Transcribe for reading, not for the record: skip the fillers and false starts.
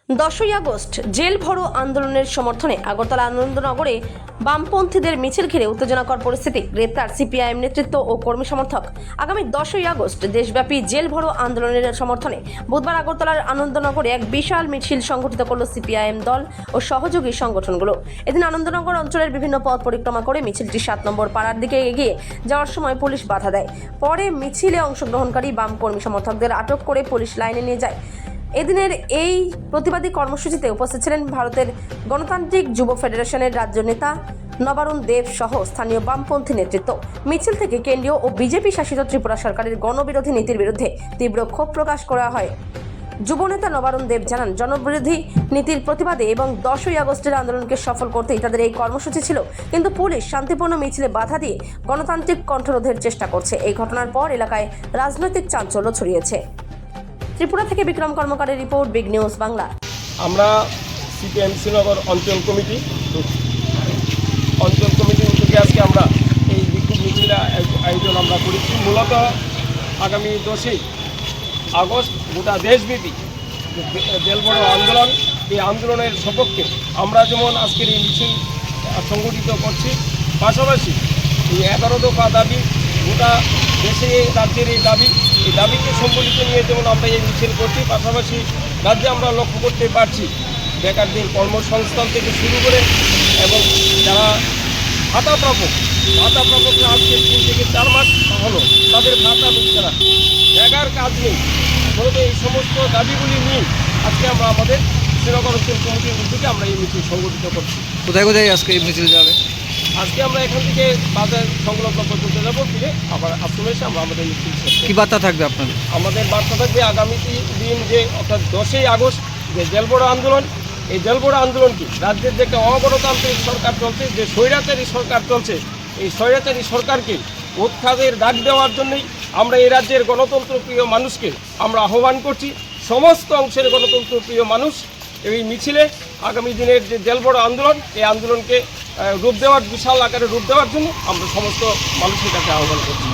10ই August jail ভরো আন্দোলনের সমর্থনে আগরতলা আনন্দনগরে বামপন্থীদের মিছিল ঘিরে উত্তেজনাকর পরিস্থিতি। গ্রেপ্তার সিপিআইএম নেতৃত্ব ও কর্মী সমর্থক। আগামী 10ই আগস্ট দেশব্যাপী জেল ভরো আন্দোলনের সমর্থনে বুধবার আগরতলার আনন্দনগরে এক বিশাল মিছিল সংগঠিত করল সিপিআইএম দল ও সহযোগী সংগঠনগুলো। এদিন আনন্দনগর অঞ্চলের বিভিন্ন পথ পরিক্রমা করে মিছিলটি 7 নম্বর পাড়ার দিকে এগিয়ে যাওয়ার সময় পুলিশ বাধা দেয়। পরে মিছিলে অংশগ্রহণকারী বাম কর্মী সমর্থকদের আটক করে পুলিশ লাইনে নিয়ে যায়। এদিনের এই প্রতিবাদী কর্মসূচিতে উপস্থিত ছিলেন ভারতের গণতান্ত্রিক যুব ফেডারেশনের রাজ্য নেতা নবারুণ দেব সহ স্থানীয় বামপন্থী নেতৃত্ব। মিছিল থেকে কেন্দ্রীয় ও বিজেপি শাসিত ত্রিপুরা সরকারের গণবিরোধী নীতির বিরুদ্ধে তীব্র ক্ষোভ প্রকাশ করা হয়। যুবনেতা নবারুণ দেব জানান, জনবিরোধী নীতির প্রতিবাদে এবং 10ই আগস্টের আন্দোলনকে সফল করতেই তাদের এই কর্মসূচি ছিল, কিন্তু পুলিশ শান্তিপূর্ণ মিছিলে বাধা দিয়ে গণতান্ত্রিক কণ্ঠরোধের চেষ্টা করছে। এই ঘটনার পর এলাকায় রাজনৈতিক চাঞ্চল্য ছড়িয়েছে। ত্রিপুরা থেকে বিক্রম কর্মকারের রিপোর্ট, বিগ নিউজ বাংলা। আমরা সিপিএম শ্রীনগর অঞ্চল কমিটির উদ্যোগে আজকে আমরা এই বিক্ষোভ মিছিল আয়োজন আমরা করেছি। মূলত আগামী 10ই আগস্ট গোটা দেশব্যাপী জেল ভরো আন্দোলন, এই আন্দোলনের সপক্ষে আমরা যেমন আজকের এই মিছিল সংগঠিত করছি, পাশাপাশি এই 11 দফা দাবি, গোটা দেশে রাজ্যের এই দাবিকে সম্বলিত নিয়ে যেমন আমরা এই মিছিল করছি, পাশাপাশি রাজ্যে আমরা লক্ষ্য করতে পারছি বেকারদের কর্মসংস্থান থেকে শুরু করে এবং যারা ভাতাপ্রাপক আজকে 3 থেকে 4 মাস হলো তাদের ভাতা ঢুকছে না, জায়গার কাজ নেই। মূলত এই সমস্ত দাবিগুলি নিয়ে আজকে আমরা আমাদের শ্রীনগর অঞ্চল কমিটির উদ্যোগে আমরা এই মিছিল সংগঠিত করছি। কোথায় কোথায় আজকে এই মিছিল যাবে? আজকে আমরা এখান থেকে বাজার সংলগ্ন পর্যন্ত যাবো, ফিরে আবার আশ্রমে এসে আমরা আমাদের মিছিল শেষ করব। কি বার্তা থাকবে আপনাদের? আমাদের বার্তা থাকবে আগামী দিন যে অর্থাৎ 10ই আগস্ট যে জেল ভরো আন্দোলন, এই জেল ভরো আন্দোলনটি রাজ্যের যে একটা অগণতান্ত্রিক সরকার চলছে, যে স্বৈরাচারী সরকার চলছে, এই স্বৈরাচারী সরকারকে উৎখাতের ডাক দেওয়ার জন্যই আমরা এই রাজ্যের গণতন্ত্রপ্রিয় মানুষকে আমরা আহ্বান করছি। সমস্ত অংশের গণতন্ত্রপ্রিয় মানুষ এই মিছিলে আগামী দিনের যে জেল ভরো আন্দোলন, এই আন্দোলনকে বিশাল আকারে রূপ দেওয়ার জন্য আমরা সমস্ত মানুষের কাছে আহ্বান করছি।